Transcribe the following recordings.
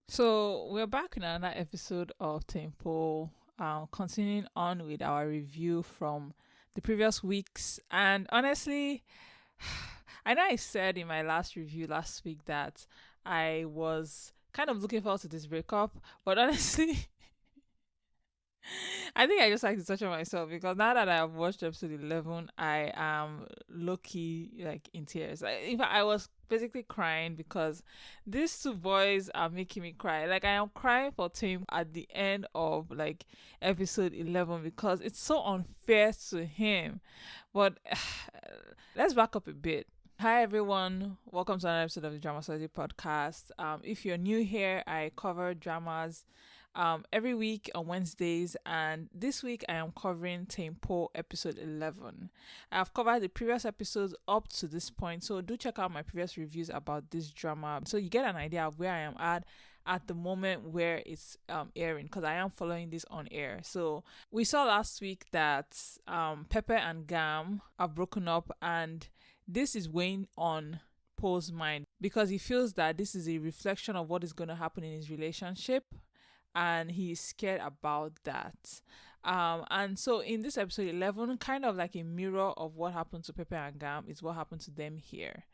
So we're back in another episode of ThamePo, continuing on with our review from the previous weeks. And honestly, I know I said in my last review last week that I was kind of looking forward to this breakup, but honestly, I think I just like to touch on myself because now that I have watched episode 11, I am low key like in tears. In fact, I was basically crying because these two boys are making me cry. Like, I am crying for Tim at the end of like episode 11 because it's so unfair to him. But let's back up a bit. Hi everyone, welcome to another episode of the Drama Society podcast. If you're new here, I cover dramas every week on Wednesdays, and this week I am covering ThamePo episode 11. I've covered the previous episodes up to this point, so do check out my previous reviews about this drama so you get an idea of where I am at the moment where it's airing, because I am following this on air. So we saw last week that Pepe and Gam have broken up, and this is weighing on Poe's mind because he feels that this is a reflection of what is going to happen in his relationship, and he's scared about that. And so in this episode 11, kind of like a mirror of what happened to Pepe and Gam is what happened to them here.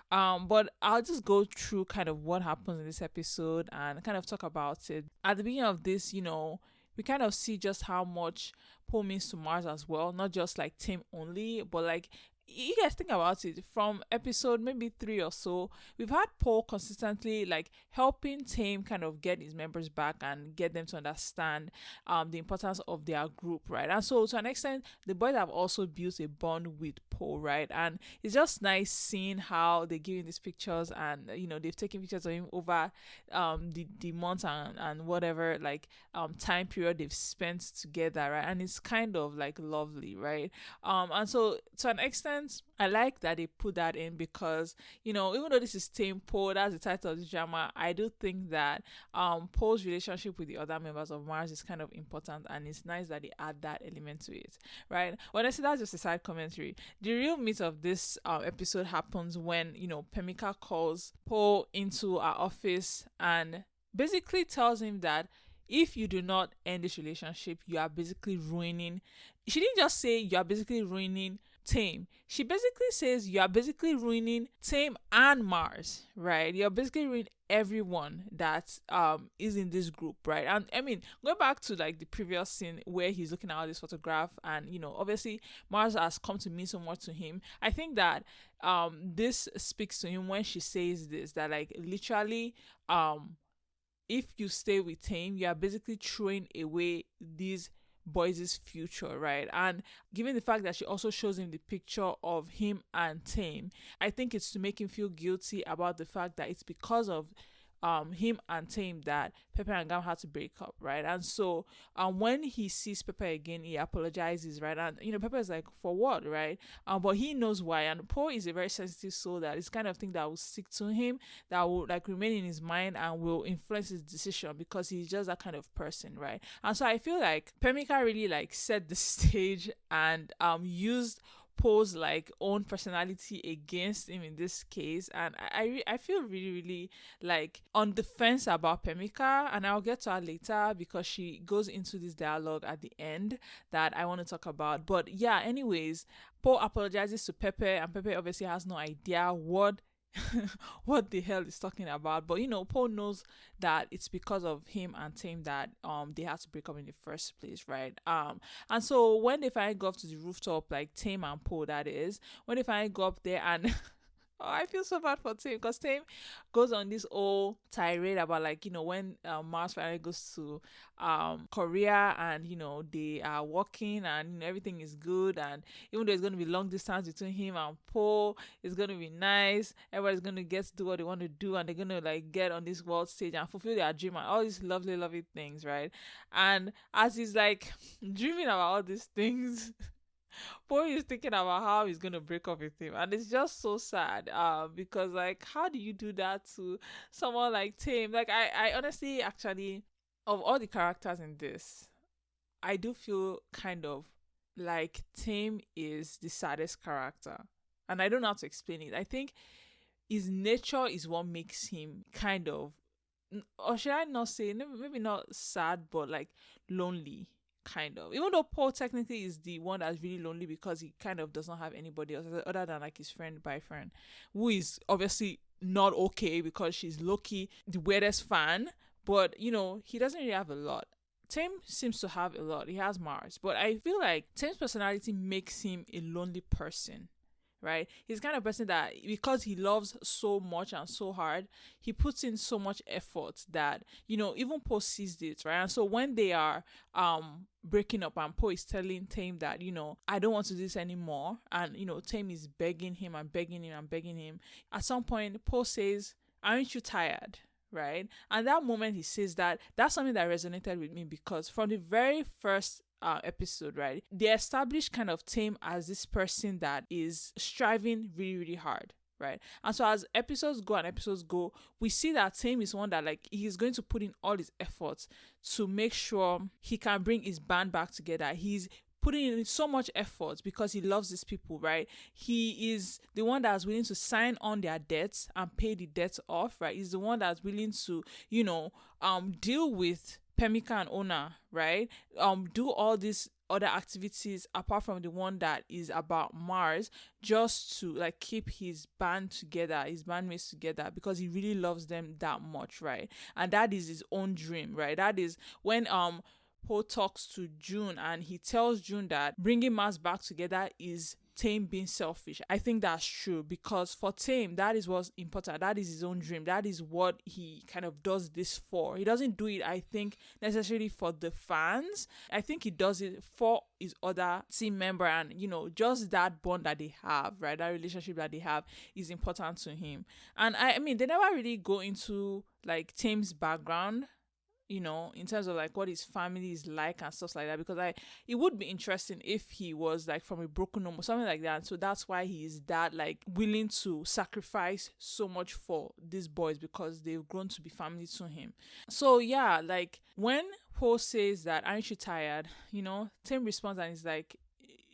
But I'll just go through kind of what happens in this episode and kind of talk about it. At the beginning of this, we kind of see just how much Paul means to Mars as well, not just like Tim only, but like you guys think about it, from episode maybe 3 or so, we've had Paul consistently like helping Tame kind of get his members back and get them to understand the importance of their group, right? And so to an extent the boys have also built a bond with Paul, right? And it's just nice seeing how they give him these pictures, and they've taken pictures of him over the months and whatever like time period they've spent together, right? And it's kind of like lovely, right? And so to an extent, I like that they put that in because, even though this is ThamePo, that's the title of the drama, I do think that Paul's relationship with the other members of Mars is kind of important, and it's nice that they add that element to it, right? Honestly, that's just a side commentary. The real meat of this episode happens when, Pemika calls Paul into our office and basically tells him that if you do not end this relationship, you are basically ruining. She didn't just say you are basically ruining Tame. She basically says you are basically ruining Tame and Mars, right? You're basically ruining everyone that is in this group, right? And I mean, going back to like the previous scene where he's looking at all this photograph, and obviously Mars has come to mean so much to him. I think that this speaks to him when she says this, that like literally if you stay with him, you are basically throwing away these boys' future, right? And given the fact that she also shows him the picture of him and Tame, I think it's to make him feel guilty about the fact that it's because of him and Tame that Pepe and Gam had to break up, right? And so when he sees Pepe again, he apologizes, right? And Pepe is like, for what, right? But he knows why. And Poe is a very sensitive soul, that it's kind of thing that will stick to him, that will like remain in his mind and will influence his decision, because he's just that kind of person, right? And so I feel like Pemika really like set the stage and used Poe's like own personality against him in this case. And I feel really really like on the fence about Pemika, and I'll get to her later because she goes into this dialogue at the end that I want to talk about. But yeah, anyways, Poe apologizes to Pepe, and Pepe obviously has no idea what what the hell is talking about. But Paul knows that it's because of him and Tim that they had to break up in the first place, right? And so when they finally go up to the rooftop, like Tim and Paul, that is, when they finally go up there and oh, I feel so bad for Tim, because Tim goes on this whole tirade about like when Mars finally goes to Korea, and they are walking, and everything is good, and even though it's going to be long distance between him and Paul, it's going to be nice, everybody's going to get to do what they want to do, and they're going to like get on this world stage and fulfill their dream and all these lovely lovely things, right? And as he's like dreaming about all these things, Boy is thinking about how he's gonna break up with him, and it's just so sad. Because like, how do you do that to someone like Tim? Like, I honestly, actually, of all the characters in this, I do feel kind of like Tim is the saddest character, and I don't know how to explain it. I think his nature is what makes him kind of or should I not say, maybe not sad, but like lonely, kind of. Even though Paul technically is the one that's really lonely because he kind of does not have anybody else other than like his friend by friend, who is obviously not okay because she's Loki, the weirdest fan. But he doesn't really have a lot. Tame seems to have a lot. He has Mars, but I feel like Tame's personality makes him a lonely person, right? He's the kind of person that because he loves so much and so hard, he puts in so much effort that even Poe sees it, right? And so when they are breaking up and Poe is telling Tame that I don't want to do this anymore, and Tame is begging him and begging him and begging him. At some point, Poe says, "Aren't you tired?" Right? And that moment he says that, that's something that resonated with me because from the very first episode, right, they established kind of Tame as this person that is striving really, really hard, right? And so as episodes go and episodes go, we see that Tame is one that like he's going to put in all his efforts to make sure he can bring his band back together. He's putting in so much effort because he loves these people, right? He is the one that's willing to sign on their debts and pay the debts off, right? He's the one that's willing to, deal with Pemika and Ona, right? Do all these other activities apart from the one that is about Mars, just to like keep his band together, his bandmates together, because he really loves them that much, right? And that is his own dream, right? That is when Poe talks to June and he tells June that bringing Mars back together is Tame being selfish. I think that's true because for Tame, that is what's important. That is his own dream. That is what he kind of does this for. He doesn't do it, I think, necessarily for the fans. I think he does it for his other team member, and just that bond that they have, right? That relationship that they have is important to him. And I mean, they never really go into like Tame's background, in terms of like what his family is like and stuff like that, because it would be interesting if he was like from a broken home or something like that. So that's why he is that like willing to sacrifice so much for these boys because they've grown to be family to him. So yeah, like when Poe says that, "Aren't you tired?" Tim responds and he's like,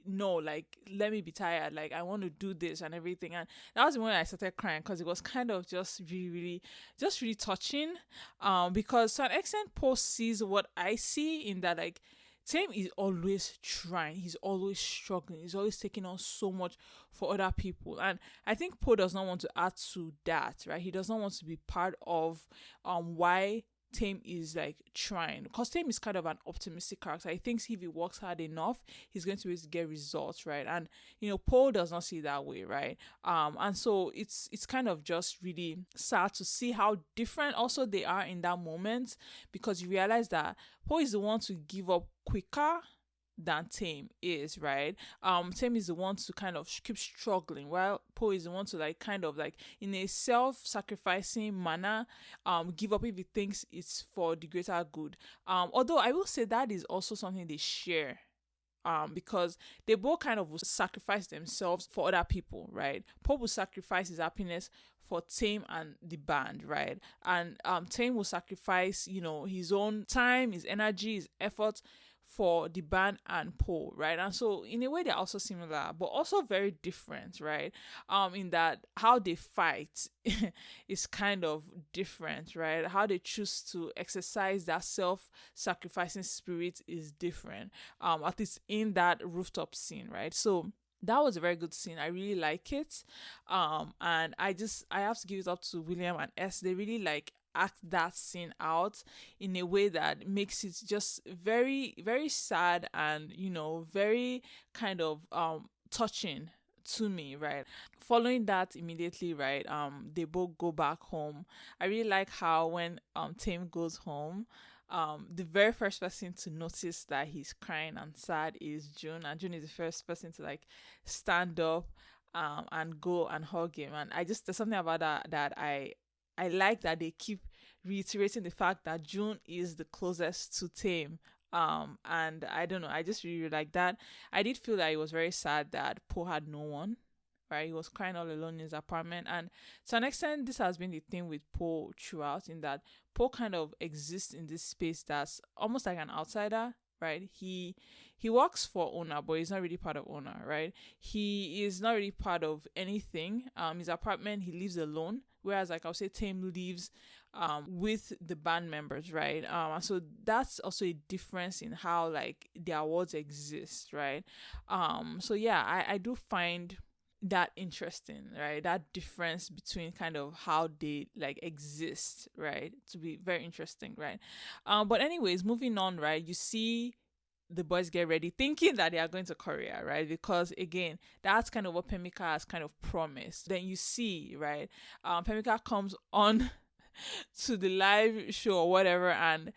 "No, like let me be tired, like I want to do this and everything." And that was when I started crying because it was kind of just really touching, because to an extent Paul sees what I see in that, like Tame is always trying, he's always struggling, he's always taking on so much for other people, and I think Paul does not want to add to that, right? He does not want to be part of why Tame is like trying, because Tame is kind of an optimistic character. He thinks if he works hard enough, he's going to be able to get results, right? And Paul does not see it that way, right? And so it's kind of just really sad to see how different also they are in that moment, because you realize that Paul is the one to give up quicker than Tame is, right? Tame is the one to kind of keep struggling, while Poe is the one to like kind of like in a self-sacrificing manner give up if he thinks it's for the greater good. Although I will say that is also something they share, because they both kind of will sacrifice themselves for other people, right? Poe will sacrifice his happiness for Tame and the band, right? And Tame will sacrifice, his own time, his energy, his effort for the band and Poe, right? And so in a way they're also similar, but also very different, right? In that how they fight is kind of different, right? How they choose to exercise that self-sacrificing spirit is different. At least in that rooftop scene, right? So that was a very good scene. I really like it. And I have to give it up to William and S. They really like act that scene out in a way that makes it just very, very sad and very kind of touching to me, right? Following that immediately, right, they both go back home. I really like how when Tame goes home, the very first person to notice that he's crying and sad is June, and June is the first person to like stand up and go and hug him. And there's something about that I like that they keep reiterating the fact that June is the closest to Tame. And I don't know, I just really like that. I did feel that it was very sad that Poe had no one, right? He was crying all alone in his apartment. And to an extent, this has been the thing with Poe throughout, in that Poe kind of exists in this space that's almost like an outsider, right? He works for Ona, but he's not really part of Ona, right? He is not really part of anything. His apartment, he lives alone. Whereas, like I'll say, Tame lives with the band members, right? And so that's also a difference in how like the awards exist, right? So yeah, I do find that interesting, right? That difference between kind of how they like exist, right? To be very interesting, right? But anyways, moving on, right? You see the boys get ready thinking that they are going to Korea, right? Because again, that's kind of what Pemika has kind of promised. Then you see, right? Pemika comes on to the live show or whatever and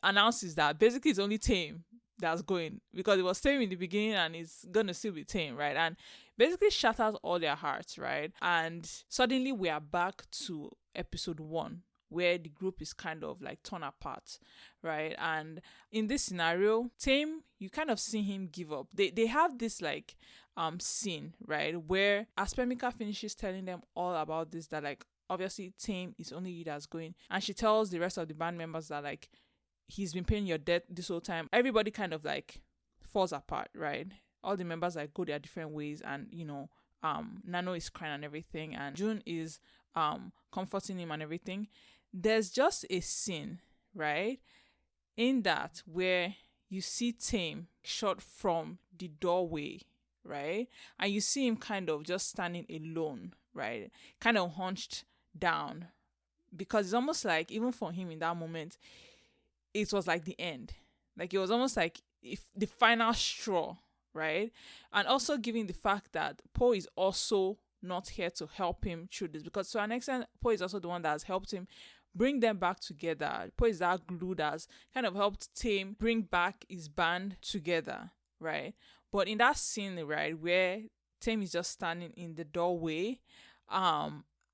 announces that basically it's only Thame that's going, because it was Thame in the beginning and it's gonna still be Thame, right? And basically shatters all their hearts, right? And suddenly we are back to episode 1, where the group is kind of like torn apart, right? And in this scenario, Thame, you kind of see him give up. They have this like scene, right, where as Pemika finishes telling them all about this, that like obviously Thame is only you that's going, and she tells the rest of the band members that like he's been paying your debt this whole time. Everybody kind of like falls apart, right? All the members like go their different ways, and Nano is crying and everything, and June is comforting him and everything. There's just a scene, right, in that where you see Thame shot from the doorway, right? And you see him kind of just standing alone, right? Kind of hunched down, because it's almost like even for him in that moment, it was like the end. Like it was almost like if the final straw, right? And also given the fact that Po is also not here to help him through this, because to an extent, Po is also the one that has helped him bring them back together. Po is that glue that's kind of helped Thame bring back his band together, right? But in that scene, right, where Thame is just standing in the doorway,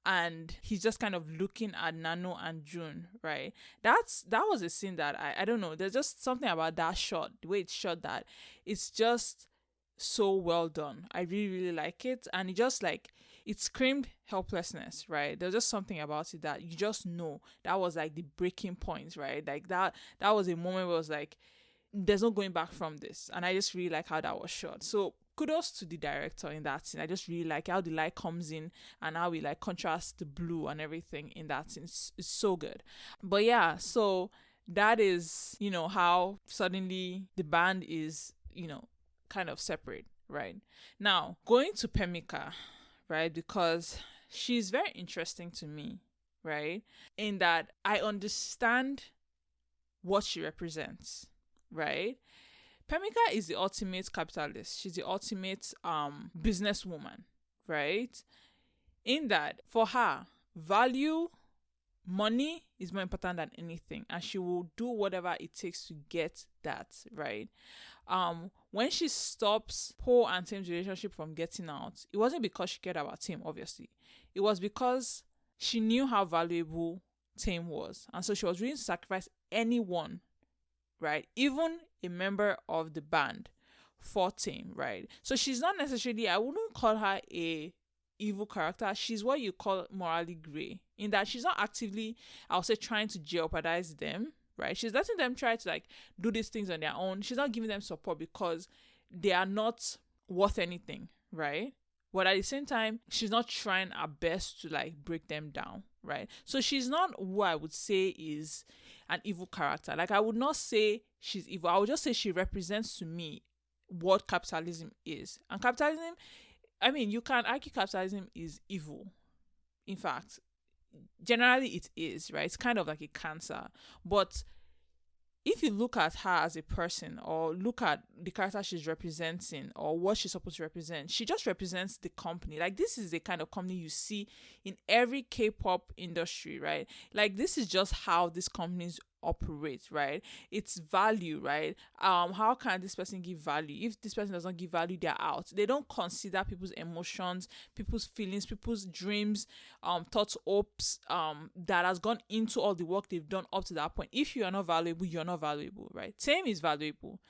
and he's just kind of looking at Nano and June, right? That was a scene that I don't know. There's just something about that shot, the way it's shot, that it's just so well done. I really, really like it. And it just like, it screamed helplessness, right? There's just something about it that you just know that was like the breaking point, right? Like that was a moment where it was like, there's no going back from this. And I just really like how that was shot. So kudos to the director in that scene. I just really like how the light comes in and how we like contrast the blue and everything in that scene. It's so good. But yeah, so that is, how suddenly the band is, kind of separate, right? Now, going to Pemika, right? Because she's very interesting to me, right? In that I understand what she represents, right? Pemika is the ultimate capitalist. She's the ultimate businesswoman, right? In that, for her, value, money is more important than anything, and she will do whatever it takes to get that, right? When she stops Po and Tame's relationship from getting out, it wasn't because she cared about Tame, obviously. It was because she knew how valuable Tame was, and so she was willing to sacrifice anyone, right? Even a member of the band for Thame, right? So she's not necessarily, I wouldn't call her a evil character. She's what you call morally gray, in that she's not actively, I'll say, trying to jeopardize them, right? She's letting them try to like do these things on their own. She's not giving them support because they are not worth anything, right? But at the same time, she's not trying her best to like break them down, right? So she's not who I would say is an evil character. Like I would not say she's evil. I would just say she represents to me what capitalism is. And capitalism, I mean, you can argue capitalism is evil. In fact, generally it is, right? It's kind of like a cancer. But if you look at her as a person, or look at the character she's representing, or what she's supposed to represent, she just represents the company. Like this is the kind of company you see in every K-pop industry, right? Like this is just how these companies operate, right? It's value, right? How can this person give value? If this person does not give value, they're out. They don't consider people's emotions, people's feelings, people's dreams, thoughts, hopes, that has gone into all the work they've done up to that point. If you are not valuable, you're not valuable, right? Thame is valuable.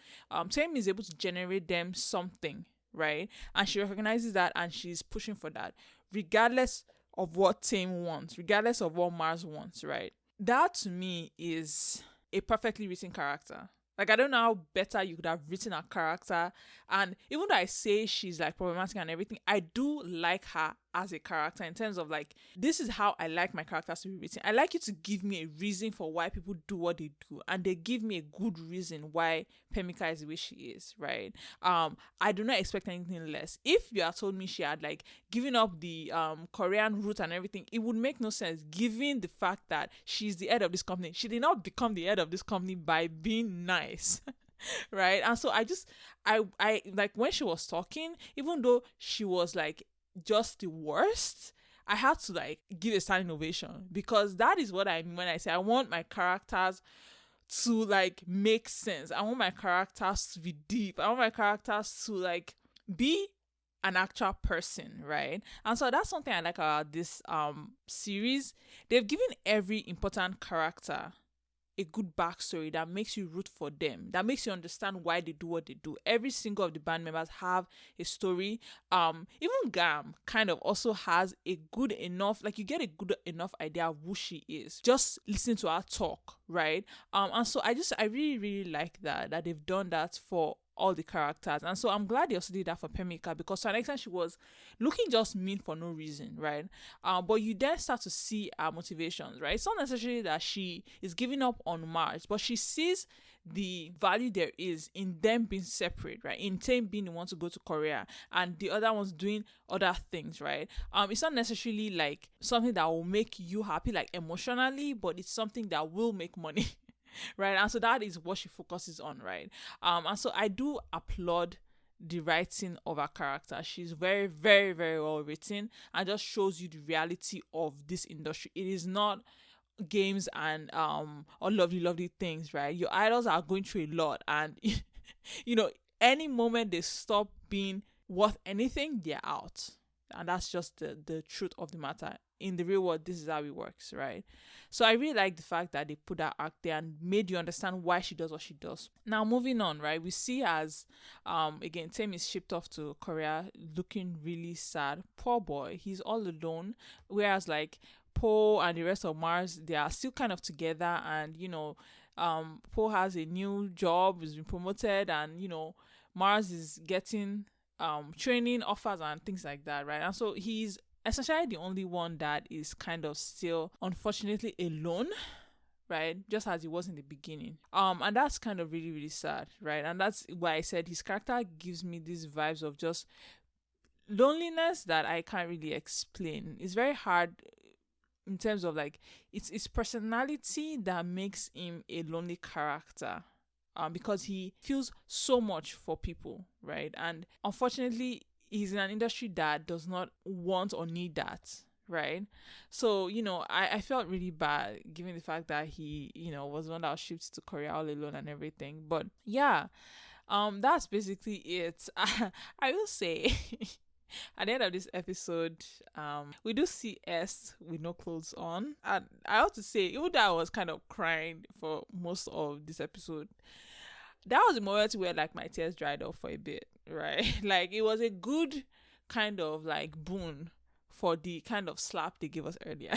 Thame is able to generate them something, right? And she recognizes that, and she's pushing for that, regardless of what Thame wants, regardless of what Mars wants, right? That to me is a perfectly written character. Like I don't know how better you could have written a character. And even though I say she's like problematic and everything, I do like her as a character in terms of like, this is how I like my characters to be written. I like you to give me a reason for why people do what they do, and they give me a good reason why Pemika is the way she is, right? I do not expect anything less. If you had told me she had like given up the Korean route and everything, it would make no sense given the fact that she's the head of this company. She did not become the head of this company by being nice. Right. And so I like when she was talking, even though she was like just the worst, I had to like give a standing ovation, because that is what I mean when I say I want my characters to like make sense. I want my characters to be deep. I want my characters to like be an actual person, right? And so that's something I like about this series. They've given every important character a good backstory that makes you root for them, that makes you understand why they do what they do. Every single of the band members have a story. Even Gam kind of also has a good enough, like you get a good enough idea of who she is. Just listen to her talk, right? And so I really, really like that they've done that for all the characters. And so I'm glad they also did that for Pemika, because to an extent she was looking just mean for no reason, right? But you then start to see her motivations, right? It's not necessarily that she is giving up on Mars, but she sees the value there is in them being separate, right? In Thame being the one to go to Korea and the other one's doing other things, right? It's not necessarily like something that will make you happy like emotionally, but it's something that will make money. Right, and so that is what she focuses on, right? And so I do applaud the writing of her character. She's very, very, very well written, and just shows you the reality of this industry. It is not games and all lovely, lovely things, right? Your idols are going through a lot, and you know, any moment they stop being worth anything, they're out. And that's just the truth of the matter. In the real world, this is how it works, right? So I really like the fact that they put that act there and made you understand why she does what she does. Now, moving on, right? We see as, again, Thame is shipped off to Korea looking really sad. Poor boy. He's all alone. Whereas, like, Po and the rest of Mars, they are still kind of together. And, Po has a new job, has been promoted. And, Mars is getting training offers and things like that, right? And so he's essentially the only one that is kind of still unfortunately alone, right? Just as he was in the beginning. And that's kind of really, really sad, right? And that's why I said his character gives me these vibes of just loneliness that I can't really explain. It's very hard in terms of like it's his personality that makes him a lonely character. Because he feels so much for people, right? And unfortunately, he's in an industry that does not want or need that, right? So, I felt really bad given the fact that he, was one that was shipped to Korea all alone and everything. But yeah, that's basically it. I will say at the end of this episode, we do see S with no clothes on. And I have to say, even though I was kind of crying for most of this episode, that was the moment where like my tears dried up for a bit, right? Like it was a good kind of like boon for the kind of slap they gave us earlier.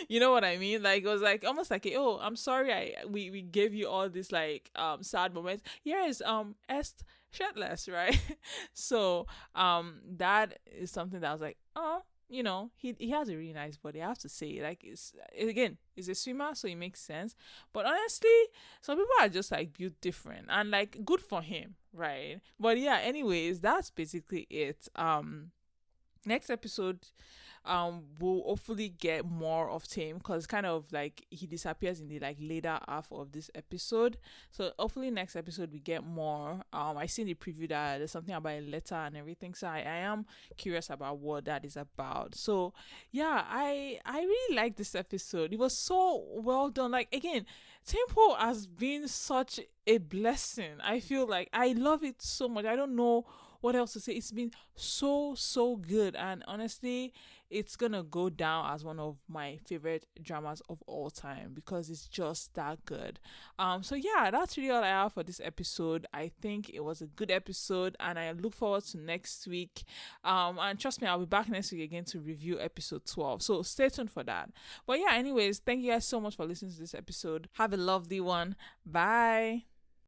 You know what I mean? Like it was like almost like, oh, I'm sorry, we gave you all this like sad moments. Here is S shirtless, right? So that is something that I was like, oh, he has a really nice body, I have to say. Like he's a swimmer, so it makes sense. But honestly, some people are just like built different, and like good for him, right? But yeah, anyways, that's basically it. Next episode, we'll hopefully get more of Thame, because kind of like he disappears in the like later half of this episode. So hopefully next episode we get more. I seen the preview that there's something about a letter and everything, so I am curious about what that is about. So yeah, I really like this episode. It was so well done. Like again, ThamePo has been such a blessing. I feel like I love it so much. I don't know what else to say. It's been so good, and honestly, it's gonna go down as one of my favorite dramas of all time, because it's just that good. So yeah, that's really all I have for this episode. I think it was a good episode, and I look forward to next week. And trust me, I'll be back next week again to review episode 12, so stay tuned for that. But yeah, anyways, thank you guys so much for listening to this episode. Have a lovely one. Bye.